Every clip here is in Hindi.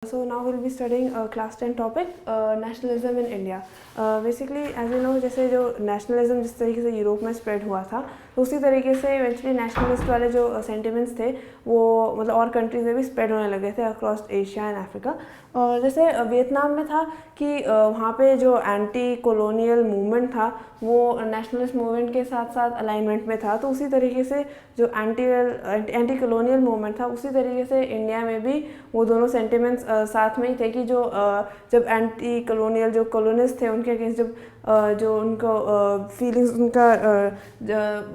So now we'll be studying class 10 topic nationalism in India. Basically as you know जैसे जो nationalism जिस तरीके से यूरोप में स्प्रेड हुआ था तो उसी तरीके से इवेंचुअली नेशनलिस्ट वाले जो सेंटिमेंट्स थे वो मतलब और कंट्रीज में भी स्प्रेड होने लगे थे अक्रॉस एशिया एंड अफ्रीका। और जैसे वियतनाम में था कि वहाँ पे जो एंटी कॉलोनियल मूवमेंट था वो नेशनलिस्ट मूवमेंट के साथ साथ अलाइनमेंट में था, तो उसी तरीके से जो एंटी कॉलोनियल मूवमेंट था उसी तरीके से इंडिया में भी वो दोनों सेंटिमेंट्स साथ में ही थे कि जो जब एंटी कॉलोनियल जो कॉलोनिस्ट थे उनके अगेंस्ट जब जो उनको फीलिंग्स उनका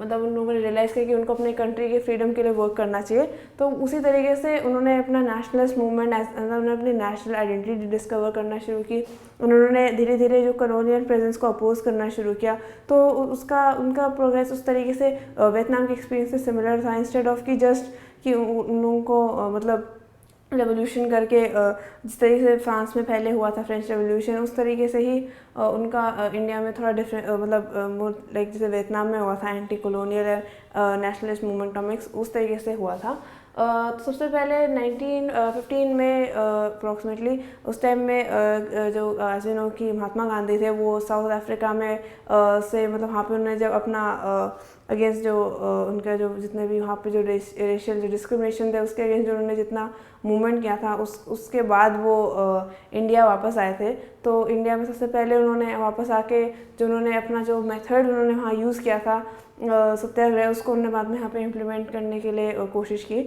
मतलब उन लोगों ने रियलाइज़ किया कि उनको अपने कंट्री के फ्रीडम के लिए वर्क करना चाहिए, तो उसी तरीके से उन्होंने अपना नेशनलिस्ट मूवमेंट उन्होंने अपनी नेशनल आइडेंटिटी डिस्कवर करना शुरू की। उन्होंने धीरे धीरे जो कॉलोनियल प्रेजेंस को अपोज करना शुरू किया, तो उसका उनका प्रोग्रेस उस तरीके से वियतनाम के एक्सपीरियंस से सिमिलर था। इंस्टेड ऑफ कि जस्ट कि उन लोगों को मतलब रेवोल्यूशन करके जिस तरीके से फ्रांस में पहले हुआ था फ्रेंच रेवोल्यूशन, उस तरीके से ही उनका इंडिया में थोड़ा डिफरेंट मतलब लाइक जैसे वियतनाम में हुआ था एंटी कॉलोनियल नेशनलिस्ट मूवमेंट का मिक्स उस तरीके से हुआ था। तो सबसे पहले 1915 में अप्रॉक्सीमेटली उस टाइम में जो एज यू नो कि महात्मा गांधी थे वो साउथ अफ्रीका में से मतलब वहाँ पे उन्होंने जब अपना अगेंस्ट जो उनका जो जितने भी वहाँ पे जो रेशियल जो डिस्क्रिमिनेशन थे उसके अगेंस्ट जो उन्होंने जितना मूवमेंट किया था उसके बाद वो इंडिया वापस आए थे। तो इंडिया में सबसे पहले उन्होंने वापस आके जो उन्होंने अपना जो मेथड उन्होंने वहाँ यूज़ किया था सत्याग्रह, उसको उन्होंने बाद में यहाँ पे इम्प्लीमेंट करने के लिए कोशिश की।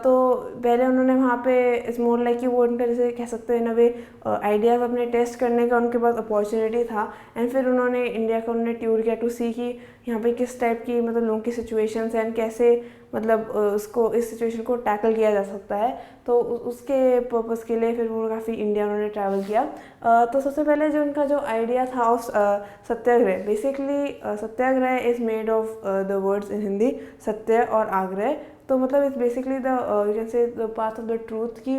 तो पहले उन्होंने वहाँ पे इस मोर लाइक कि वो उनका जैसे कह सकते हैं इन वे आइडियाज़ अपने टेस्ट करने का उनके पास अपॉर्चुनिटी था, एंड फिर उन्होंने इंडिया का उन्होंने टूर किया टू सी कि यहाँ पे किस टाइप की मतलब लोगों की सिचुएशंस हैं एंड कैसे मतलब उसको इस सिचुएशन को टैकल किया जा सकता है। तो उसके पर्पस के लिए फिर वो काफ़ी इंडिया उन्होंने ट्रैवल किया। तो सबसे पहले जो उनका जो आइडिया था of Satyagraha, basically Satyagraha is made of the words in Hindi सत्य और आग्रह। तो मतलब it's basically the you can say the path of the truth की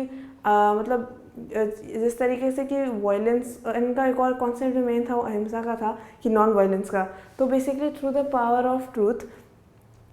मतलब जिस तरीके से कि वायलेंस, इनका एक और कॉन्सेप्ट जो मेन था वो अहिंसा का था कि नॉन वायलेंस का। तो basically through the power of truth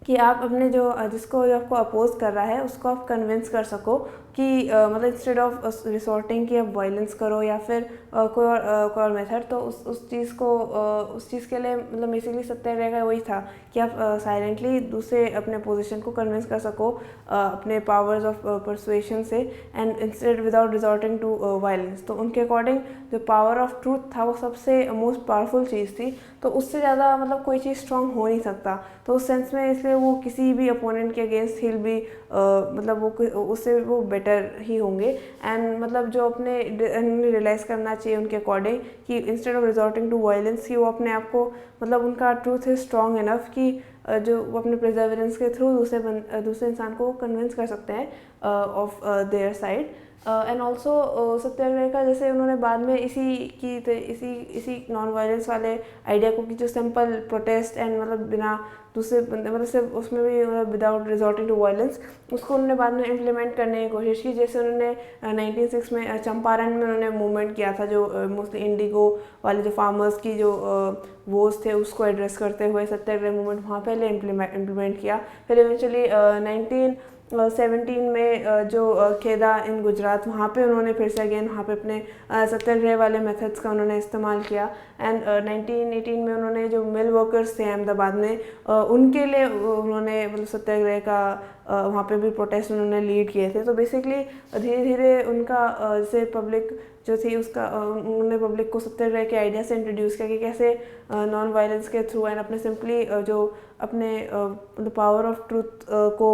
कि आप अपने जो जिसको जो आपको अपोज कर रहा है उसको आप कन्विंस कर सको कि मतलब इंस्टेड ऑफ रिसोर्टिंग कि आप वायलेंस करो या फिर कोई और मेथड, तो उस चीज़ के लिए मतलब बेसिकली सत्याग्रह का वही था कि आप साइलेंटली दूसरे अपने पोजीशन को कन्विंस कर सको अपने पावर्स ऑफ परसुएशन से and instead without resorting to violence. तो उनके अकॉर्डिंग जो पावर ऑफ ट्रूथ था वो सबसे मोस्ट पावरफुल चीज़ थी, तो उससे ज़्यादा मतलब कोई चीज़ स्ट्रॉन्ग हो नहीं सकता। तो उस सेंस में इसलिए वो किसी भी अपोनेंट के अगेंस्ट हिल भी मतलब वो उससे वो बेटर ही होंगे। एंड मतलब जो अपने रियलाइज़ करना चाहिए उनके अकॉर्डिंग कि instead of resorting to violence कि वो अपने आप को मतलब उनका ट्रूथ इज स्ट्रॉन्ग इनफ कि जो वो अपने प्रिजर्वेरेंस के थ्रू दूसरे इंसान को कन्विंस कर सकते हैं of their side. And also satyagraha का जैसे उन्होंने बाद में इसी नॉन वायलेंस वाले आइडिया को कि जो सिंपल प्रोटेस्ट एंड मतलब बिना दूसरे मतलब सिर्फ उसमें भी मतलब विदाउट रिजॉर्टिंग टू वायलेंस, उसको उन्होंने बाद में इम्प्लीमेंट करने की कोशिश की। जैसे उन्होंने 1906 में चंपारण में उन्होंने मूवमेंट किया था जो मोस्टली इंडिगो वाले जो फार्मर्स की जो वोज थे उसको एड्रेस करते हुए सत्याग्रह मूवमेंट वहाँ पहले इम्प्लीमेंट किया। फिर इवेंचुअली 1917 में जो खेदा इन गुजरात वहाँ पे उन्होंने फिर से अगेन वहाँ पे अपने सत्याग्रह वाले मेथड्स का उन्होंने इस्तेमाल किया। एंड 1918 में उन्होंने जो मिल वर्कर्स थे अहमदाबाद में उनके लिए उन्होंने मतलब सत्याग्रह का वहाँ पे भी प्रोटेस्ट उन्होंने लीड किए थे। तो बेसिकली धीरे धीरे उनका जैसे पब्लिक जो थी उसका उन्होंने पब्लिक को सत्याग्रह के आइडिया से इंट्रोड्यूस किया कि कैसे नॉन वायलेंस के थ्रू एंड अपने सिंपली जो अपने पावर ऑफ ट्रूथ को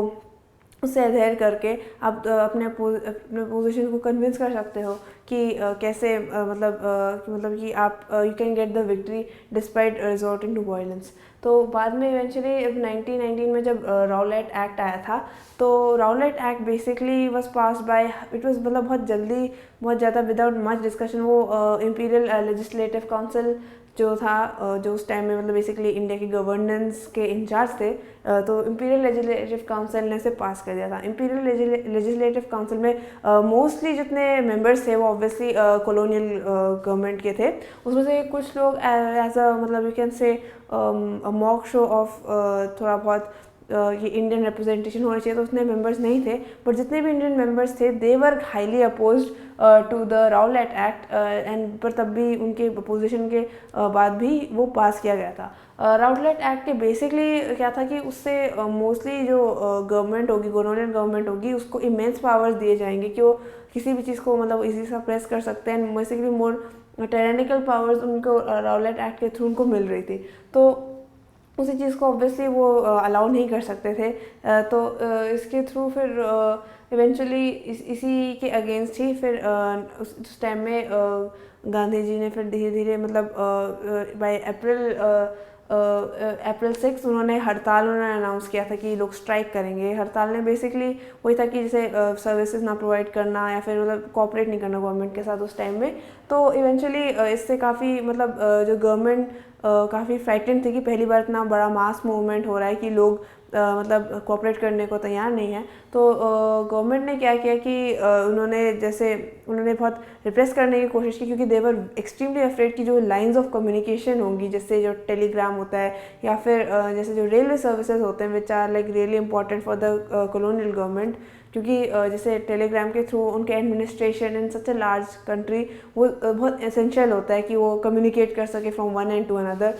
उससे अधेर करके आप अपने पोजीशन को कन्विंस कर सकते हो कि कैसे मतलब कि आप you can get the victory despite resorting to violence. तो बाद में इवेंचुअली 1919 में जब राउलेट एक्ट आया था, तो Rowlatt act basically was passed by it was मतलब बहुत जल्दी बहुत ज़्यादा विदाउट मच डिस्कशन वो इंपीरियल लेजिस्लेटिव काउंसिल जो था जो उस टाइम में मतलब बेसिकली इंडिया की गवर्नेंस के इंचार्ज थे, तो इंपीरियल लेजिस्लेटिव काउंसिल ने इसे पास कर दिया था। इंपीरियल लेजिस्लेटिव काउंसिल में मोस्टली जितने मेंबर्स थे वो ऑब्वियसली कॉलोनियल गवर्नमेंट के थे। उसमें से कुछ लोग एज अ मतलब you can say mock show off थोड़ा बहुत ये इंडियन रिप्रेजेंटेशन होना चाहिए, तो उतने मेंबर्स नहीं थे, बट जितने भी इंडियन मेंबर्स थे they were highly opposed to the Rowlatt Act and पर तब भी उनके अपोजिशन के बाद भी वो पास किया गया था। राउलेट एक्ट के बेसिकली क्या था कि उससे मोस्टली जो गवर्नमेंट होगी, कॉलोनियल गवर्नमेंट होगी, उसको इमेंस पावर्स दिए जाएंगे कि वो किसी भी चीज़ को मतलब इजी सा प्रेस कर सकते हैं, बेसिकली मोर टेरेनिकल पावर्स उनको राउलेट एक्ट के थ्रू उनको मिल रही थी। तो उसी चीज़ को ऑब्वियसली वो अलाउ नहीं कर सकते थे। तो इसके थ्रू फिर इवेंचुअली इसी के अगेंस्ट ही फिर उस टाइम में गांधी जी ने फिर धीरे धीरे मतलब बाय अप्रैल 6 उन्होंने हड़ताल उन्होंने अनाउंस किया था कि लोग स्ट्राइक करेंगे। हड़ताल ने बेसिकली वही था कि जैसे सर्विसेज ना प्रोवाइड करना या फिर मतलब कोऑपरेट नहीं करना गवर्नमेंट के साथ उस टाइम में। तो इवेंचुअली इससे काफ़ी मतलब जो गवर्नमेंट काफ़ी फ्राइटेंड थी कि पहली बार इतना बड़ा मास मूवमेंट हो रहा है कि लोग मतलब कोऑपरेट करने को तैयार नहीं है। तो गवर्नमेंट ने क्या किया कि उन्होंने बहुत रिप्रेस करने की कोशिश की, क्योंकि देवर एक्सट्रीमली अफ्रेड कि जो लाइंस ऑफ कम्युनिकेशन होंगी, जैसे जो टेलीग्राम होता है या फिर जैसे जो रेलवे सर्विसेज होते हैं which are like really important for the colonial government, क्योंकि जैसे टेलीग्राम के थ्रू उनके administration in such a large country वो बहुत एसेंशियल होता है कि वो कम्युनिकेट कर सके from one end to another,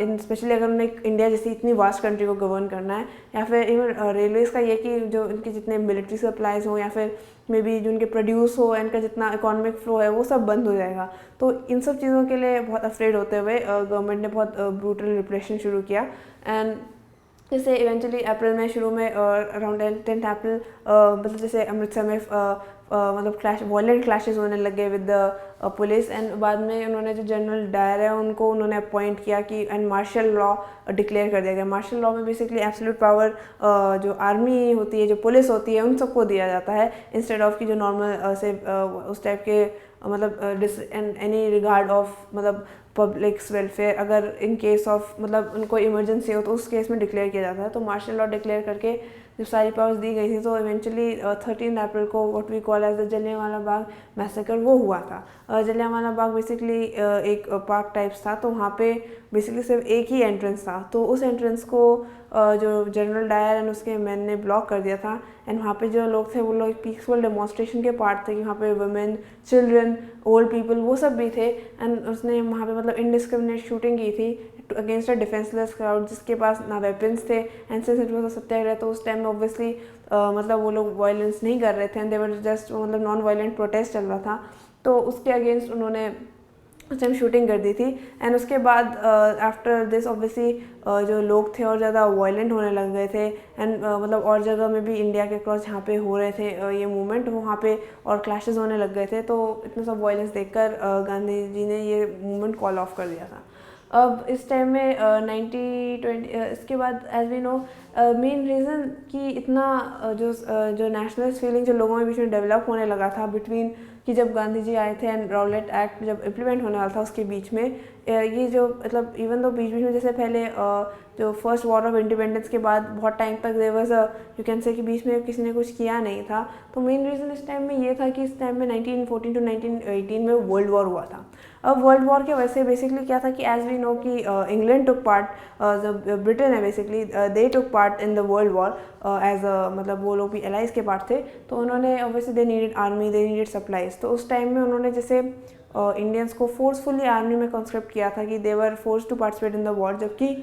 in specially अगर उन्हें इंडिया जैसी इतनी वास्ट कंट्री को गवर्न करना है। या फिर इवन रेलवेज़ का ये कि जो इनके जितने मिलिट्री सप्लाईज हो या फिर मे बी जो उनके प्रोड्यूस हो, इनका जितना इकोनॉमिक फ्लो है वो सब बंद हो जाएगा। तो इन सब चीज़ों के लिए बहुत अफ्रेड होते हुए गवर्नमेंट ने बहुत ब्रूटल रिप्रेशन शुरू किया। एंड जैसे इवेंचुअली अप्रैल में शुरू में अराउंड 10 अप्रैल मतलब जैसे अमृतसर में मतलब वॉयलेंट क्लैशेस होने लगे विद द पुलिस। एंड बाद में उन्होंने जो जनरल डायर है उनको उन्होंने अपॉइंट किया कि एंड मार्शल लॉ डिक्लेयर कर दिया गया। मार्शल लॉ में बेसिकली एब्सोल्यूट पावर जो आर्मी होती है, जो पुलिस होती है, उन सबको दिया जाता है, इंस्टेड ऑफ कि जो नॉर्मल से उस टाइप के मतलब एनी रिगार्ड ऑफ मतलब पब्लिक्स वेलफेयर, अगर इन केस ऑफ मतलब उनको इमरजेंसी हो तो उस केस में डिक्लेयर किया जाता है। तो मार्शल लॉ डिक्लेयर करके जब सारी पावर्स दी गई थी तो इवेंचुअली 13 अप्रैल को what we call as the Jallianwala Bagh massacre वो हुआ था। जलियांवाला बाग बेसिकली एक पार्क टाइप्स था, तो वहाँ पे बेसिकली सिर्फ एक ही एंट्रेंस था। तो उस एंट्रेंस को जो जनरल डायर एंड उसके मैन ने ब्लॉक कर दिया था। एंड वहाँ पे जो लोग थे वो लोग पीसफुल डेमोन्स्ट्रेशन के पार्ट थे कि वहाँ पे वुमेन, चिल्ड्रन, ओल्ड पीपल वो सब भी थे। एंड उसने वहाँ पे मतलब इनडिस्क्रिमिनेट शूटिंग की थी अगेंस्ट अ डिफेंसलेस क्राउड जिसके पास ना वेपन्स थे। And since it was a satyagraha तो उस टाइम में ऑब्वियसली मतलब वो लोग वायलेंस नहीं कर रहे थे, एंड दे वर जस्ट मतलब नॉन वायलेंट प्रोटेस्ट चल रहा था। तो उसके अगेंस्ट उन्होंने उस टाइम शूटिंग कर दी थी। एंड उसके बाद आफ्टर दिस ऑब्वियसली जो लोग थे और ज़्यादा वायलेंट होने लग गए थे। एंड मतलब और जगह में भी इंडिया के क्रॉस जहाँ पे हो रहे थे ये मूवमेंट, वहाँ पे और क्लैशेस होने लग गए थे। तो इतना सब वायलेंस देखकर गांधी जी ने ये मूवमेंट कॉल ऑफ कर दिया था। अब इस टाइम में 1920 इसके बाद as we know main reason कि इतना जो नेशनलिस्ट फीलिंग जो लोगों के बीच में डेवलप होने लगा था बिटवीन कि जब गांधी जी आए थे एंड राउलेट एक्ट जब इम्प्लीमेंट होने वाला था उसके बीच में ये जो मतलब इवन तो बीच में जैसे पहले जो फर्स्ट वॉर ऑफ इंडिपेंडेंस के बाद बहुत टाइम तक there was you can say कि बीच में किसी ने कुछ किया नहीं था। तो मेन रीज़न इस टाइम में ये था कि इस टाइम में 1914 टू 1918 में वर्ल्ड वॉर हुआ था। अब वर्ल्ड वॉर के वजह से बेसिकली क्या था कि एज वी नो कि इंग्लैंड टुक पार्ट, जो ब्रिटेन है basically they took part in the world war as मतलब वो लोग भी एलाइज के पार्ट थे। तो उन्होंने obviously they needed army, they needed supplies. तो उस टाइम में उन्होंने जैसे इंडियंस को फोर्सफुली आर्मी में कॉन्स्क्रिप्ट किया था कि they were force to participate in the war, जबकि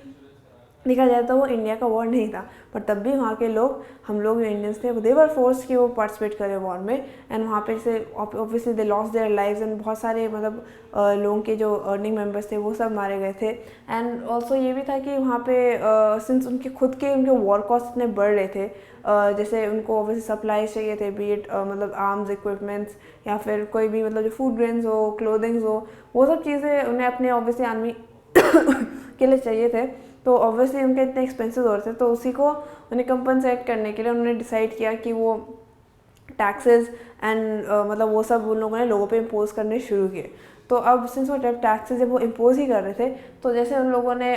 देखा जाए तो वो इंडिया का वॉर नहीं था, पर तब भी वहाँ के लोग, हम लोग जो इंडियंस थे, दे वर फोर्स कि वो पार्टिसिपेट करें वॉर में। एंड वहाँ पे जैसे obviously they loss their lives and बहुत सारे मतलब लोगों के जो अर्निंग मेंबर्स थे वो सब मारे गए थे। एंड ऑल्सो ये भी था कि वहाँ पे सिंस उनके खुद के उनके वॉर कॉस्ट इतने बढ़ रहे थे, जैसे उनको ऑब्वियसली सप्लाई चाहिए थे, बी इट मतलब आर्म्स, इक्विपमेंट्स या फिर कोई भी मतलब जो फूड ग्रेन्स हो, क्लोथिंग्स हो, वो सब चीज़ें उन्हें अपने ऑब्वियसली आर्मी के लिए चाहिए थे। तो ऑब्वियसली उनके इतने एक्सपेंसेस हो रहे थे, तो उसी को उन्हें कंपनसेट करने के लिए उन्होंने डिसाइड किया कि वो टैक्सेस एंड मतलब वो सब उन लोगों ने लोगों पे इम्पोज करने शुरू किए। तो अब सिंस वो जब टैक्सेस जब वो इम्पोज ही कर रहे थे, तो जैसे उन लोगों ने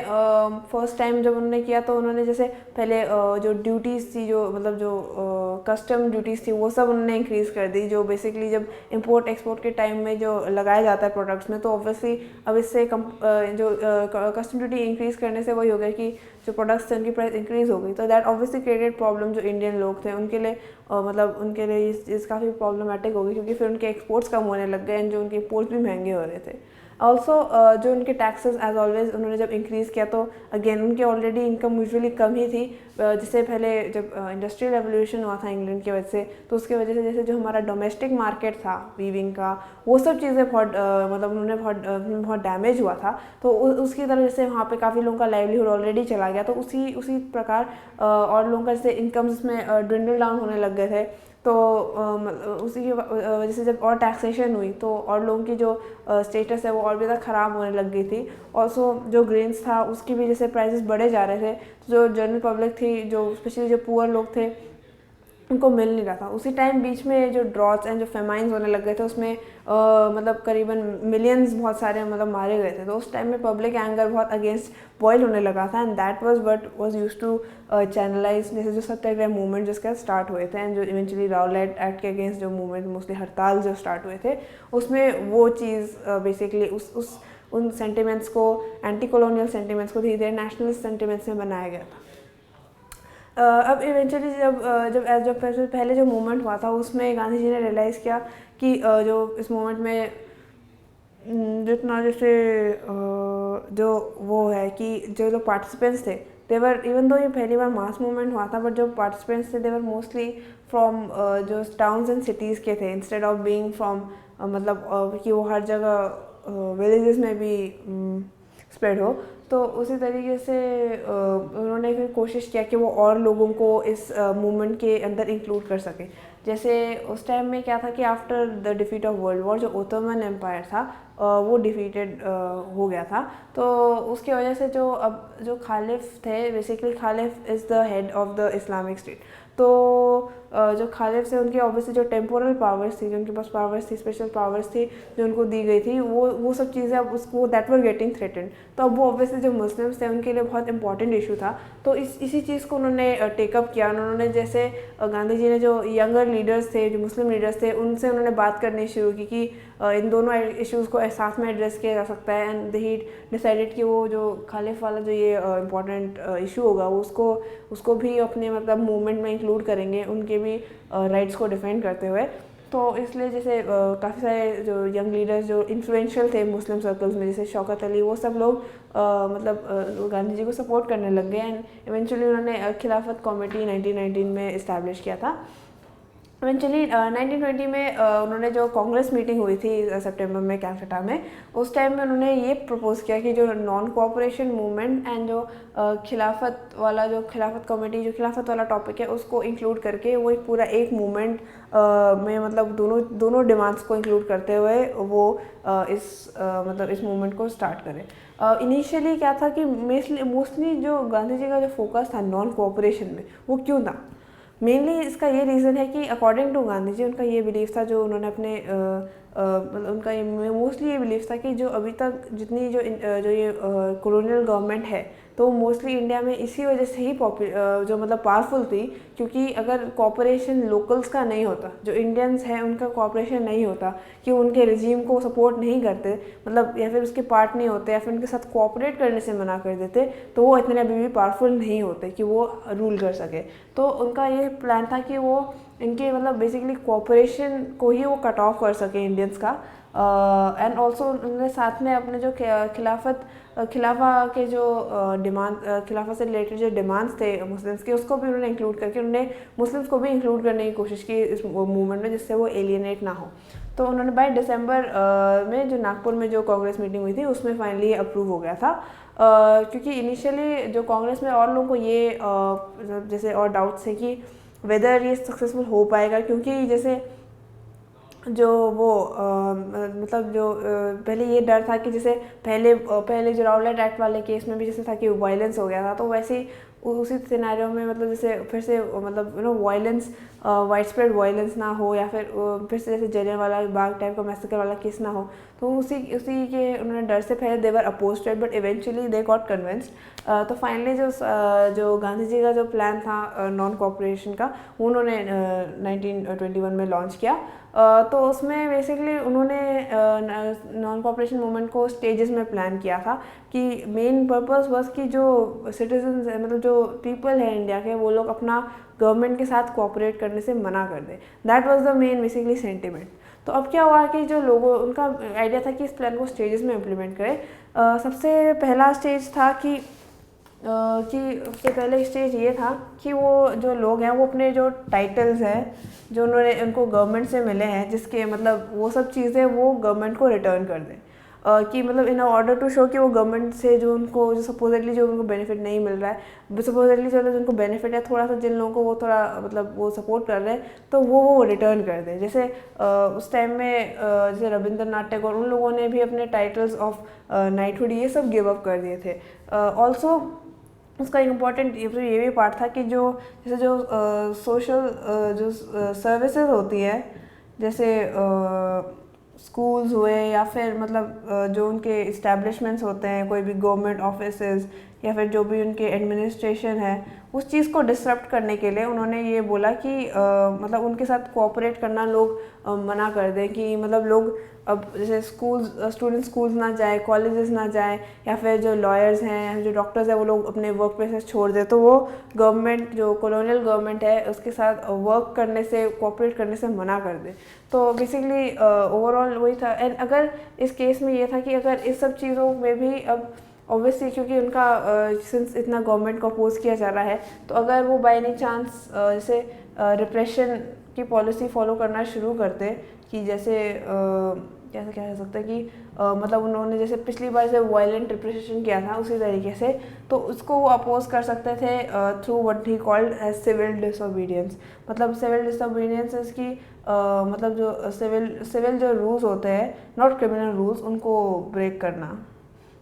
फर्स्ट टाइम जब उन्होंने किया तो उन्होंने जैसे पहले जो ड्यूटीज़ थी, जो मतलब जो कस्टम ड्यूटीज़ थी, वो सब उन्होंने इंक्रीज़ कर दी, जो बेसिकली जब इंपोर्ट एक्सपोर्ट के टाइम में जो लगाया जाता है प्रोडक्ट्स में। तो ऑब्वियसली अब इससे जो कस्टम ड्यूटी इंक्रीज़ करने से वही हो गया कि जो प्रोडक्ट्स थे उनकी प्राइस इंक्रीज़ हो गई। तो दैट ऑब्वियसली क्रिएटेड प्रॉब्लम जो इंडियन लोग थे उनके लिए, मतलब उनके लिए इस काफ़ी प्रॉब्लमेटिक हो गई, क्योंकि फिर उनके एक्सपोर्ट्स कम होने लग गए एंड जो उनके इंपोर्ट्स भी महंगे हो रहे थे। ऑल्सो जो उनके टैक्सेस एज ऑलवेज उन्होंने जब इंक्रीज़ किया तो अगेन उनकी ऑलरेडी इनकम यूजुअली कम ही थी, जिससे पहले जब इंडस्ट्रियल रेवोल्यूशन हुआ था इंग्लैंड की वजह से, तो उसकी वजह से जैसे जो हमारा डोमेस्टिक मार्केट था वीविंग का, वो सब चीज़ें बहुत मतलब उन्होंने बहुत डैमेज हुआ था। तो उसकी तरह जैसे वहाँ पे काफ़ी लोगों का लाइवलीहुड ऑलरेडी चला गया, तो उसी प्रकार और लोगों का जैसे इनकम्स में ड्विंडल डाउन होने लग गए थे। तो उसी की वजह से जब और टैक्सेशन हुई तो और लोगों की जो स्टेटस है वो और भी ज़्यादा ख़राब होने लग गई थी। ऑल्सो जो ग्रेन्स था उसकी भी जैसे प्राइसेस बढ़े जा रहे थे, तो जो जनरल पब्लिक थी, जो स्पेशली जो पुअर लोग थे, उनको मिल नहीं रहा था। उसी टाइम बीच में जो ड्रॉट्स एंड जो फेमाइंस होने लग गए थे, उसमें मतलब करीबन मिलियंस बहुत सारे मतलब मारे गए थे। तो उस टाइम में पब्लिक एंगर बहुत अगेंस्ट बॉयल होने लगा था, and that was what was used to channelise जैसे जो सत्याग्रह मूवमेंट जिसके स्टार्ट हुए थे, एंड जो इवेंचुअली राउलेट एक्ट के अगेंस्ट जो मूवमेंट मोस्टली हड़ताल जो स्टार्ट हुए थे, उसमें वो चीज़ बेसिकली उन सेंटिमेंट्स को, एंटी कॉलोनियल सेंटिमेंट्स को धीरे धीरे नेशनलिस्ट सेंटिमेंट्स में बनाया गया था। अब इवेंचुअली जब पहले जो मूवमेंट हुआ था उसमें गांधी जी ने रियलाइज़ किया कि जो इस मूवमेंट में जितना जैसे जो वो है कि जो लोग पार्टिसिपेंट्स थे, देवर इवन दो ये पहली बार मास मूवमेंट हुआ था, बट जो पार्टिसिपेंट्स थे देवर मोस्टली फ्रॉम जो टाउन्स एंड सिटीज़ के थे, इंस्टेड ऑफ बीइंग फ्रॉम मतलब कि वो हर जगह विलेजेस में भी स्प्रेड हो। तो उसी तरीके से उन्होंने फिर कोशिश किया कि वो और लोगों को इस मूवमेंट के अंदर इंक्लूड कर सके। जैसे उस टाइम में क्या था कि after the defeat of world war जो ओटोमन एम्पायर था वो डिफीटेड हो गया था। तो उसकी वजह से जो खालिफ थे, basically khalif is the head of the Islamic state. तो जो खालिफ थे उनकी ऑब्वियसली जो टेम्पोरल पावर्स थी, जो उनके पास पावर्स थी, स्पेशल पावर्स थी जो उनको दी गई थी, वो सब चीज़ें अब उसको दैट वर गेटिंग थ्रेटेंड। तो अब वो ऑब्वियसली जो मुस्लिम्स थे उनके लिए बहुत इंपॉर्टेंट इशू था। तो इसी चीज़ को उन्होंने टेकअप किया। उन्होंने जैसे गांधी जी ने जो यंगर लीडर्स थे, जो मुस्लिम लीडर्स थे, उनसे उन्होंने बात करनी शुरू की कि इन दोनों इश्यूज़ को साथ में एड्रेस किया जा सकता है। एंड ही डिसाइडेड कि वो जो खालिफ वाला जो ये इम्पॉर्टेंट इशू होगा वो उसको भी अपने मतलब मूवमेंट में इंक्लूड करेंगे, उनके भी राइट्स को डिफेंड करते हुए। तो इसलिए जैसे काफ़ी सारे जो यंग लीडर्स जो इन्फ्लुएंशियल थे मुस्लिम सर्कल्स में, जैसे शौकत अली, वो सब लोग मतलब गांधी जी को सपोर्ट करने लग गए। एंड इवेंचुअली उन्होंने खिलाफत कमेटी 1919 में इस्टेब्लिश किया था। इवेंचुअली 1920 में उन्होंने जो कांग्रेस मीटिंग हुई थी सितंबर में कैलकाटा में, उस टाइम में उन्होंने ये प्रपोज किया कि जो नॉन कोऑपरेशन मूवमेंट एंड जो खिलाफत कमेटी जो खिलाफत वाला टॉपिक है उसको इंक्लूड करके वो एक पूरा एक मूवमेंट में मतलब दोनों डिमांड्स को इंक्लूड करते हुए वो इस मूवमेंट को स्टार्ट करें। इनिशियली क्या था कि मोस्टली जो गांधी जी का जो फोकस था नॉन कोऑपरेशन में, वो क्यों था? मेनली इसका ये रीज़न है कि अकॉर्डिंग टू गांधी जी उनका ये बिलीफ था, जो उन्होंने अपने मतलब उनका ये मोस्टली ये बिलीफ था कि जो अभी तक जितनी जो ये कॉलोनियल गवर्नमेंट है, तो मोस्टली इंडिया में इसी वजह से ही जो मतलब पावरफुल थी, क्योंकि अगर कॉपरेशन लोकल्स का नहीं होता, जो इंडियंस हैं उनका कॉपरेशन नहीं होता, कि उनके रिजीम को सपोर्ट नहीं करते, मतलब या फिर उसके पार्ट नहीं होते या फिर उनके साथ कोऑपरेट करने से मना कर देते, तो वो इतने अभी भी पावरफुल नहीं होते कि वो रूल कर सके। तो उनका ये प्लान था कि वो इनके मतलब बेसिकली कोऑपरेशन को ही वो कट ऑफ कर सके इंडियंस का। एंड ऑल्सो उन्होंने साथ में अपने जो खिलाफा के जो खिलाफा से रिलेटेड जो डिमांड्स थे मुस्लिम्स के, उसको भी उन्होंने इंक्लूड करके उन्होंने मुस्लिम्स को भी इंक्लूड करने की कोशिश की इस मूवमेंट में, जिससे वो एलियनेट ना हो। तो उन्होंने बाय दिसंबर में जो नागपुर में जो कांग्रेस मीटिंग हुई थी उसमें फाइनली अप्रूव हो गया था। क्योंकि इनिशियली जो कांग्रेस में और लोगों को ये जैसे और डाउट्स थे कि वेदर ये सक्सेसफुल हो पाएगा, क्योंकि जैसे जो वो मतलब जो पहले ये डर था कि जैसे पहले जो राउलेट एक्ट वाले केस में भी जैसे था कि वायलेंस हो गया था, तो वैसे ही उसी सिनेरियो में मतलब जैसे फिर से मतलब वायलेंस वाइड स्प्रेड वायलेंस ना हो, या फिर से जैसे जलियांवाला बाग टाइप का मैसेकर वाला केस ना हो। तो उसी के उन्होंने डर से पहले they were oppose to it, but eventually they got convinced. तो फाइनली जो गांधी जी का जो प्लान था नॉन कॉपरेशन का, वो उन्होंने 1921 में लॉन्च किया। तो उसमें बेसिकली उन्होंने नॉन कॉपरेशन मूवमेंट को स्टेजेस में प्लान किया था कि मेन पर्पस बस कि जो सिटीजन्स है, मतलब जो पीपल है इंडिया के, वो लोग अपना गवर्नमेंट के साथ कोऑपरेट करने से मना कर दें। That was the main basically sentiment. तो अब क्या हुआ कि जो लोगों, उनका आइडिया था कि इस प्लान को स्टेजेस में इम्प्लीमेंट करें। सबसे पहला स्टेज था कि सबसे पहले स्टेज ये था कि वो जो लोग हैं वो अपने जो टाइटल्स हैं जो उनको गवर्नमेंट से मिले हैं, जिसके मतलब वो सब चीज़ें वो गवर्नमेंट को रिटर्न कर दें। कि मतलब इन ऑर्डर टू शो कि वो गवर्नमेंट से जो सपोजिटली जो उनको बेनिफिट नहीं मिल रहा है, सपोजिटली चलो जिनको बेनिफिट है थोड़ा सा, जिन लोगों को वो थोड़ा मतलब वो सपोर्ट कर रहे हैं, तो वो रिटर्न कर दें। जैसे उस टाइम में जैसे रविंद्रनाथ टैगोर, उन लोगों ने भी अपने टाइटल्स ऑफ नाइटहुड ये सब गिव अप कर दिए थे। ऑल्सो उसका इम्पॉर्टेंट ये भी पार्ट था कि जैसे जो सोशल जो सर्विसेज होती है, जैसे स्कूल्स हुए या फिर मतलब जो उनके इस्टेब्लिशमेंट्स होते हैं, कोई भी गवर्नमेंट ऑफिसेज या फिर जो भी उनके एडमिनिस्ट्रेशन है, उस चीज़ को डिसरप्ट करने के लिए उन्होंने ये बोला कि मतलब उनके साथ कोऑपरेट करना लोग मना कर दें। कि मतलब लोग अब जैसे स्टूडेंट स्कूल्स ना जाए, कॉलेजेस ना जाए, या फिर जो लॉयर्स हैं, जो डॉक्टर्स हैं, वो लोग अपने वर्क प्लेसेस छोड़ दें, तो वो गवर्नमेंट जो कॉलोनियल गवर्नमेंट है उसके साथ वर्क करने से, कोऑपरेट करने से मना कर दे। तो बेसिकली ओवरऑल वही था। एंड अगर इस केस में ये था कि अगर इस सब चीज़ों में भी अब ऑब्वियसली क्योंकि उनका सिंस इतना गवर्नमेंट को अपोज किया जा रहा है, तो अगर वो बाय एनी चांस जैसे रिप्रेशन की पॉलिसी फॉलो करना शुरू करते, कि जैसे कैसे कह सकते हैं कि मतलब उन्होंने जैसे पिछली बार जब वायलेंट रिप्रेशन किया था उसी तरीके से, तो उसको वो अपोज कर सकते थे through what he called as civil disobedience. मतलब सिविल डिसोबीडियंस इसकी मतलब जो सिविल जो रूल्स होते हैं, नॉट क्रिमिनल रूल्स, उनको ब्रेक करना,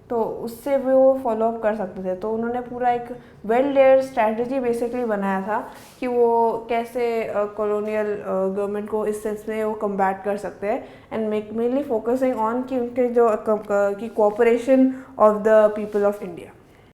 तो उससे वो फॉलो अप कर सकते थे। तो उन्होंने पूरा एक वेल लेयर्ड स्ट्रैटेजी बेसिकली बनाया था कि वो कैसे कॉलोनियल गवर्नमेंट को इस सेंस में वो कम्बैट कर सकते हैं, एंड मेनली फोकसिंग ऑन कि उनके जो कि cooperation of the people of India.